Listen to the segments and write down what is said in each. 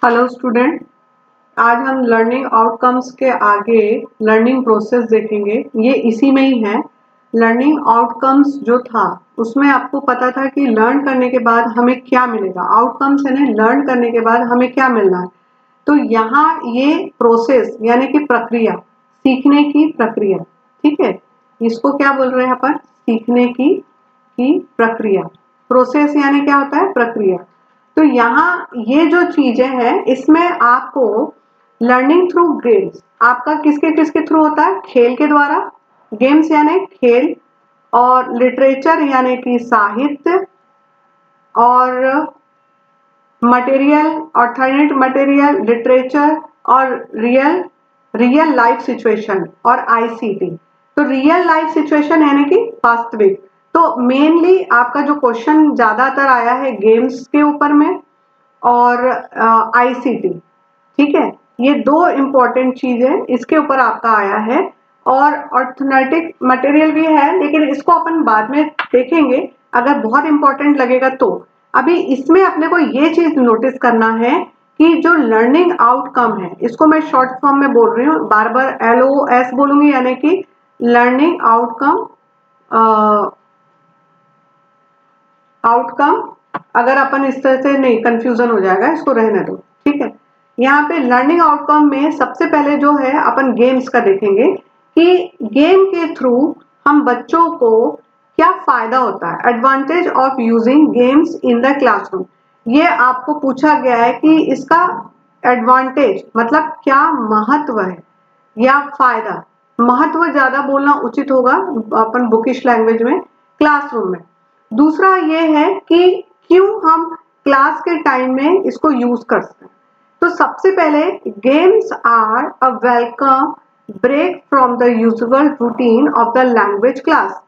Hello student. आज हम learning outcomes के आगे लर्निंग प्रोसेस देखेंगे। ये इसी में ही है। लर्निंग आउटकम्स जो था उसमें आपको पता था कि लर्न करने के बाद हमें क्या मिलेगा। आउटकम्स है ना, लर्न करने के बाद हमें क्या मिलना है। तो यहाँ ये प्रोसेस यानी कि प्रक्रिया, सीखने की प्रक्रिया, ठीक है। इसको क्या बोल रहे हैं अपन? सीखने की प्रक्रिया। प्रोसेस यानी क्या होता है? प्रक्रिया। तो यहाँ ये जो चीजें हैं इसमें आपको लर्निंग थ्रू गेम्स, आपका किसके किसके थ्रू होता है? खेल के द्वारा। गेम्स यानी खेल, और लिटरेचर यानी कि साहित्य, और मटेरियल, ऑल्टरनेट मटेरियल, लिटरेचर, और रियल लाइफ सिचुएशन, और आईसीटी। तो रियल लाइफ सिचुएशन यानी कि वास्तविक। तो मेनली आपका जो क्वेश्चन ज्यादातर आया है गेम्स के ऊपर में और आईसीटी, ठीक है। ये दो इंपॉर्टेंट चीज है, इसके ऊपर आपका आया है। और ऑर्थोनेटिक मटेरियल भी है, लेकिन इसको अपन बाद में देखेंगे अगर बहुत इंपॉर्टेंट लगेगा तो। अभी इसमें अपने को ये चीज नोटिस करना है कि जो लर्निंग आउटकम है, इसको मैं शॉर्ट फॉर्म में बोल रही हूँ, बार बार LOS बोलूंगी, यानी कि लर्निंग आउटकम। आउटकम अगर अपन इस तरह से नहीं, कंफ्यूजन हो जाएगा, इसको रहने दो, ठीक है। यहाँ पे लर्निंग आउटकम में सबसे पहले जो है अपन गेम्स का देखेंगे कि गेम के थ्रू हम बच्चों को क्या फायदा होता है। Advantage of using games in the classroom, ये आपको पूछा गया है कि इसका एडवांटेज मतलब क्या महत्व है या फायदा। महत्व ज्यादा बोलना उचित होगा अपन बुकिश लैंग्वेज में, क्लासरूम में। दूसरा ये है कि क्यों हम क्लास के टाइम में इसको यूज कर सकते हैं। तो सबसे पहले games are a welcome break from the usual routine of the language class.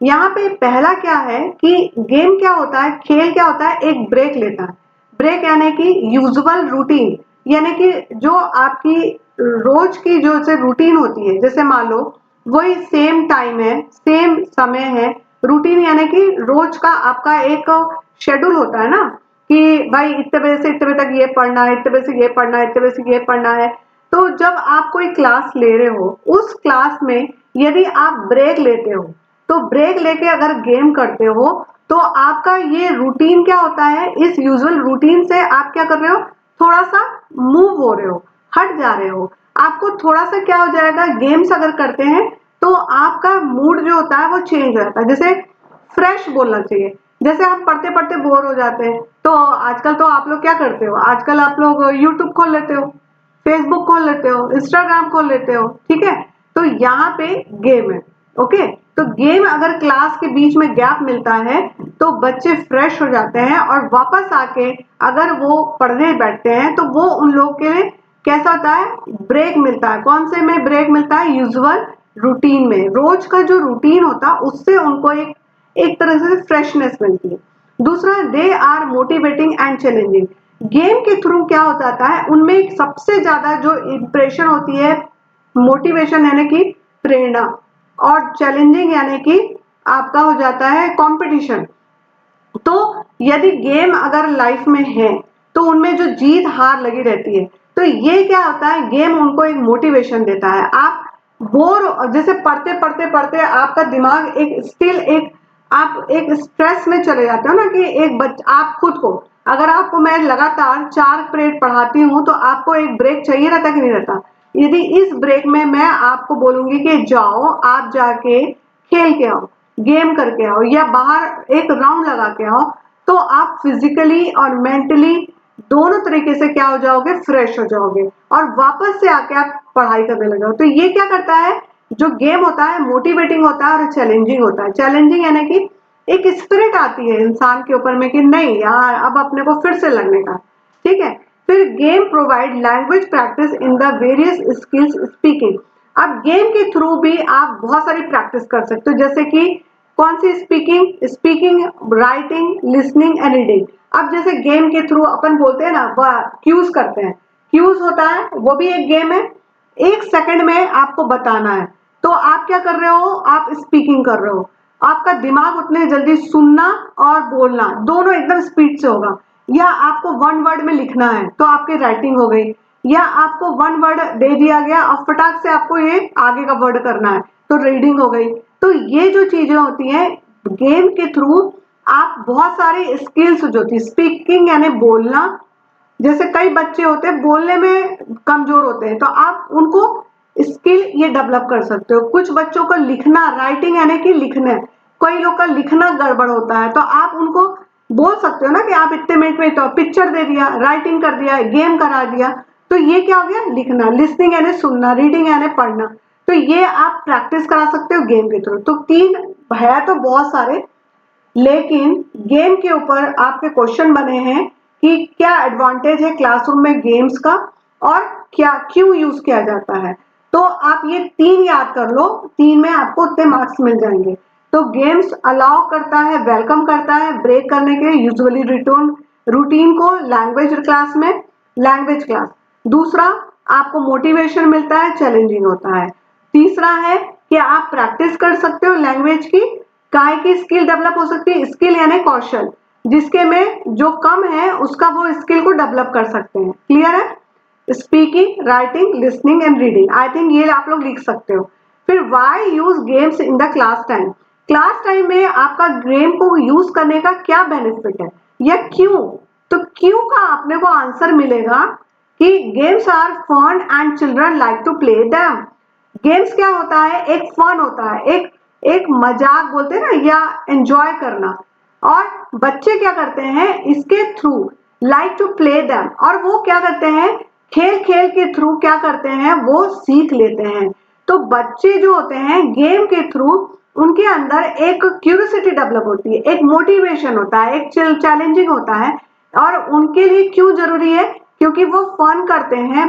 यहाँ पे पहला क्या है कि गेम क्या होता है, खेल क्या होता है, एक ब्रेक लेता है। ब्रेक यानी कि यूजुअल रूटीन, यानी कि जो आपकी रोज की जो से रूटीन होती है, जैसे मान लो वही सेम टाइम है, सेम समय है। रूटीन यानी कि रोज का आपका एक शेड्यूल होता है ना, कि भाई इतने बजे से इतने बजे तक ये पढ़ना है, इतने बजे से ये पढ़ना है, इतने बजे से ये पढ़ना है। तो जब आप कोई क्लास ले रहे हो, उस क्लास में यदि आप ब्रेक लेते हो, तो ब्रेक लेके अगर गेम करते हो तो आपका ये रूटीन क्या होता है, इस यूजुअल रूटीन से आप क्या कर रहे हो, थोड़ा सा मूव हो रहे हो, हट जा रहे हो। आपको थोड़ा सा क्या हो जाएगा, गेम्स अगर करते हैं तो आपका मूड जो होता है वो चेंज हो जाता है। जैसे फ्रेश बोलना चाहिए। जैसे आप पढ़ते पढ़ते बोर हो जाते हैं, तो आजकल तो आप लोग क्या करते हो, आजकल आप लोग यूट्यूब खोल लेते हो, फेसबुक खोल लेते हो, इंस्टाग्राम खोल लेते हो, ठीक है। तो यहाँ पे गेम है, ओके। तो गेम अगर क्लास के बीच में गैप मिलता है तो बच्चे फ्रेश हो जाते हैं, और वापस आके अगर वो पढ़ने बैठते हैं तो वो उन लोगों के लिए कैसा होता है, ब्रेक मिलता है। कौन से में ब्रेक मिलता है? यूजुअल रूटीन में। रोज का जो रूटीन होता है उससे उनको एक तरह से फ्रेशनेस मिलती है। दूसरा, they are motivating and challenging. Game के थ्रू क्या हो जाता है, उनमें सबसे ज्यादा जो इंप्रेशन होती है, मोटिवेशन यानी कि प्रेरणा, और चैलेंजिंग यानी कि आपका हो जाता है कंपटीशन। तो यदि गेम अगर लाइफ में है तो उनमें जो जीत हार लगी रहती है। तो ये क्या होता है, गेम उनको एक मोटिवेशन देता है। आप बोर, जैसे पढ़ते पढ़ते पढ़ते आपका दिमाग एक स्टिल एक, आप एक स्ट्रेस में चले जाते हो ना, कि आप खुद को, अगर आपको मैं लगातार 4 पीरियड पढ़ाती हूँ तो आपको एक ब्रेक चाहिए रहता कि नहीं रहता। यदि इस ब्रेक में मैं आपको बोलूंगी कि जाओ, आप जाके खेल के आओ, गेम करके आओ, या बाहर एक राउंड लगा के आओ, तो आप फिजिकली और मेंटली दोनों तरीके से क्या हो जाओगे, फ्रेश हो जाओगे, और वापस से आके आप पढ़ाई करने लगे हो। तो ये क्या करता है, जो गेम होता है मोटिवेटिंग होता है और चैलेंजिंग होता है। चैलेंजिंग यानी कि एक स्पिरिट आती है इंसान के ऊपर में कि नहीं यार, अब अपने को फिर से लगने का, ठीक है। फिर game provide language practice in the various skills speaking. अब गेम के थ्रू भी आप बहुत सारी प्रैक्टिस कर सकते हो, जैसे कि कौन सी? Speaking, writing, listening and reading. अब जैसे गेम के थ्रू अपन बोलते हैं ना, क्यूज करते हैं, क्यूज होता है, वो भी एक गेम है। 1 सेकंड में आपको बताना है, तो आप क्या कर रहे हो, आप स्पीकिंग कर रहे हो। आपका दिमाग उतने जल्दी सुनना और बोलना दोनों एकदम स्पीड से होगा। या आपको वन वर्ड में लिखना है तो आपकी राइटिंग हो गई, या आपको वन वर्ड दे दिया गया और फटाक से आपको ये आगे का वर्ड करना है तो रीडिंग हो गई। तो ये जो चीजें होती हैं गेम के थ्रू आप बहुत सारी स्किल्स जो थी, स्पीकिंग यानी बोलना, जैसे कई बच्चे होते हैं बोलने में कमजोर होते हैं तो आप उनको स्किल ये डेवलप कर सकते हो। कुछ बच्चों को लिखना, राइटिंग यानी कि लिखना, कोई लोग का लिखना गड़बड़ होता है तो आप उनको बोल सकते हो ना कि आप इतने मिनट में तो पिक्चर दे दिया, राइटिंग कर दिया, गेम करा दिया, तो ये क्या हो गया लिखना। लिसनिंग यानी सुनना, रीडिंग यानी पढ़ना, तो ये आप प्रैक्टिस करा सकते हो गेम के थ्रू। तो तीन है तो बहुत सारे, लेकिन गेम के ऊपर आपके क्वेश्चन बने हैं कि क्या एडवांटेज है क्लासरूम में गेम्स का और क्या क्यों यूज किया जाता है। तो आप ये तीन याद कर लो, तीन में आपको उतने मार्क्स मिल जाएंगे। तो गेम्स अलाउ करता है, वेलकम करता है ब्रेक करने के यूजुअली रूटीन को लैंग्वेज क्लास में, लैंग्वेज क्लास। दूसरा, आपको मोटिवेशन मिलता है, चैलेंजिंग होता है। तीसरा है कि आप प्रैक्टिस कर सकते हो लैंग्वेज की, काय की स्किल डेवलप हो सकती है, स्किल यानी कौशल, जिसके में जो कम है उसका वो स्किल को डेवलप कर सकते हैं। क्लियर है? Speaking, writing, listening and reading, I think ये आप लोग लिख सकते हो। फिर why use games in the class time, class time में आपका गेम को यूज करने का क्या बेनिफिट है या क्यों। तो क्यों का अपने को आंसर मिलेगा कि games are fun and children like to play them. Games क्या होता है, एक फन होता है, एक मजाक बोलते हैं ना, या एंजॉय करना, और बच्चे क्या करते हैं इसके through like to play them, और वो क्या करते हैं खेल खेल के थ्रू क्या करते हैं वो सीख लेते हैं। तो बच्चे जो होते हैं गेम के थ्रू उनके अंदर एक क्यूरियोसिटी डेवलप होती है, एक मोटिवेशन होता है, एक चैलेंजिंग होता है। और उनके लिए क्यों जरूरी है, क्योंकि वो फन करते हैं,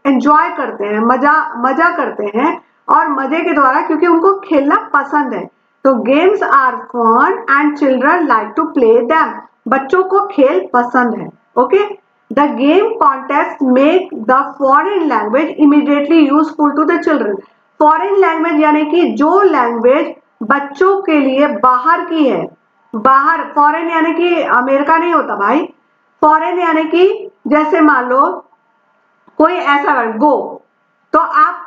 एंजॉय करते हैं, मजा मजा करते हैं, और मजे के द्वारा क्योंकि उनको खेलना पसंद है। तो games are fun and children like to play them, बच्चों को खेल पसंद है। Okay, the game contest make the foreign language immediately useful to the children. Foreign language यानी कि जो लैंग्वेज बच्चों के लिए बाहर की है, बाहर, फॉरेन यानी कि अमेरिका नहीं होता भाई, फॉरेन यानी कि जैसे मान लो कोई ऐसा वर्ड गो, तो आप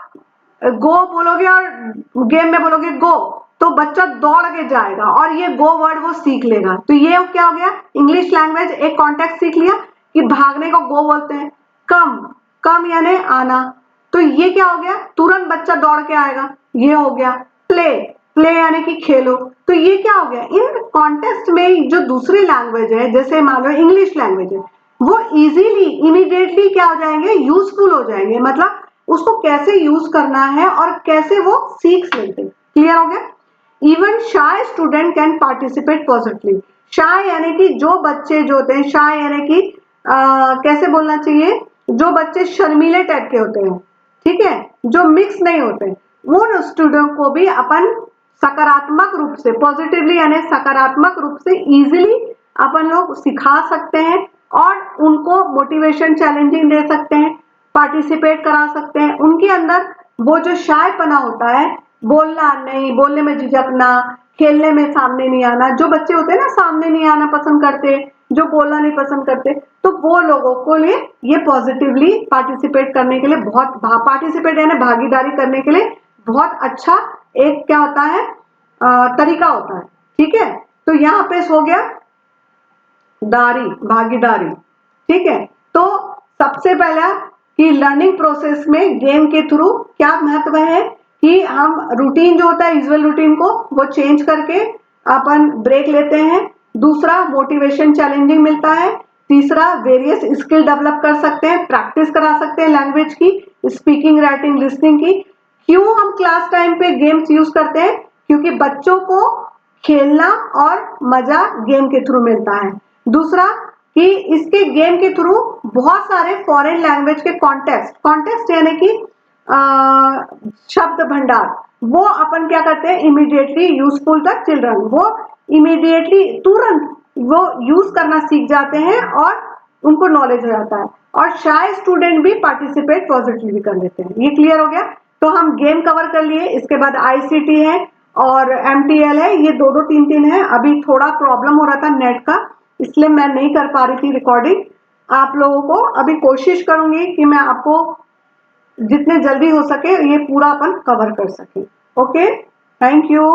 गो बोलोगे और गेम में बोलोगे गो, तो बच्चा दौड़ के जाएगा और ये गो वर्ड वो सीख लेगा। तो ये क्या हो गया, इंग्लिश लैंग्वेज एक कॉन्टेक्स्ट सीख लिया कि भागने को गो बोलते हैं, कम, कम यानी आना, तो ये क्या हो गया तुरंत बच्चा दौड़ के आएगा। ये हो गया प्ले, प्ले यानी कि खेलो, तो ये क्या हो गया इन कॉन्टेक्स्ट में जो दूसरी लैंग्वेज है जैसे मान लो इंग्लिश लैंग्वेज है, वो इजीली इमीडिएटली क्या हो जाएंगे यूजफुल हो जाएंगे, मतलब उसको कैसे यूज करना है और कैसे वो सीख लेते हैं। क्लियर हो गया? Even shy student can participate positively. Shy यानी कि जो बच्चे जो होते हैं, शाय यानी कि कैसे बोलना चाहिए, जो बच्चे शर्मीले टाइप के होते हैं, ठीक है, जो मिक्स नहीं होते, उन स्टूडेंट को भी अपन सकारात्मक रूप से, पॉजिटिवली यानी सकारात्मक रूप से इजीली अपन लोग सिखा सकते हैं और उनको मोटिवेशन चैलेंजिंग दे सकते हैं, पार्टिसिपेट करा सकते हैं। उनके अंदर वो जो शायपना होता है, बोलना नहीं, बोलने में झिझकना, खेलने में सामने नहीं आना, जो बच्चे होते हैं ना सामने नहीं आना पसंद करते, जो बोलना नहीं पसंद करते, तो वो लोगों को लिए ये पॉजिटिवली पार्टिसिपेट करने के लिए बहुत, पार्टिसिपेट यानी भागीदारी करने के लिए बहुत अच्छा एक क्या होता है तरीका होता है। ठीक है, तो यहाँ पे हो गया दारी, भागीदारी। ठीक है, तो सबसे पहला कि लर्निंग प्रोसेस में गेम के थ्रू क्या महत्व है कि हम रूटीन जो होता है यूजुअल रूटीन को वो चेंज करके अपन ब्रेक लेते हैं। दूसरा, मोटिवेशन चैलेंजिंग मिलता है। तीसरा, वेरियस स्किल डेवलप कर सकते हैं, प्रैक्टिस करा सकते हैं लैंग्वेज की, स्पीकिंग, राइटिंग, लिसनिंग की। क्यों हम क्लास टाइम पे गेम्स यूज करते हैं, क्योंकि बच्चों को खेलना और मजा गेम के थ्रू मिलता है। दूसरा कि इसके गेम के थ्रू बहुत सारे फॉरेन लैंग्वेज के कॉन्टेक्स्ट, कॉन्टेक्स्ट यानी कि शब्द भंडार, वो अपन क्या करते हैं इमीडिएटली यूजफुल द चिल्ड्रन, वो इमीडिएटली तुरंत वो यूज करना सीख जाते हैं और उनको नॉलेज हो जाता है। और शायद स्टूडेंट भी पार्टिसिपेट पॉजिटिवली कर लेते हैं। ये क्लियर हो गया? तो हम गेम कवर कर लिए, इसके बाद आईसीटी है और एमटीएल है, ये दो दो तीन तीन है। अभी थोड़ा प्रॉब्लम हो रहा था नेट का, इसलिए मैं नहीं कर पा रही थी रिकॉर्डिंग आप लोगों को। अभी कोशिश करूंगी कि मैं आपको जितने जल्दी हो सके ये पूरा अपन कवर कर सके। Okay, thank you.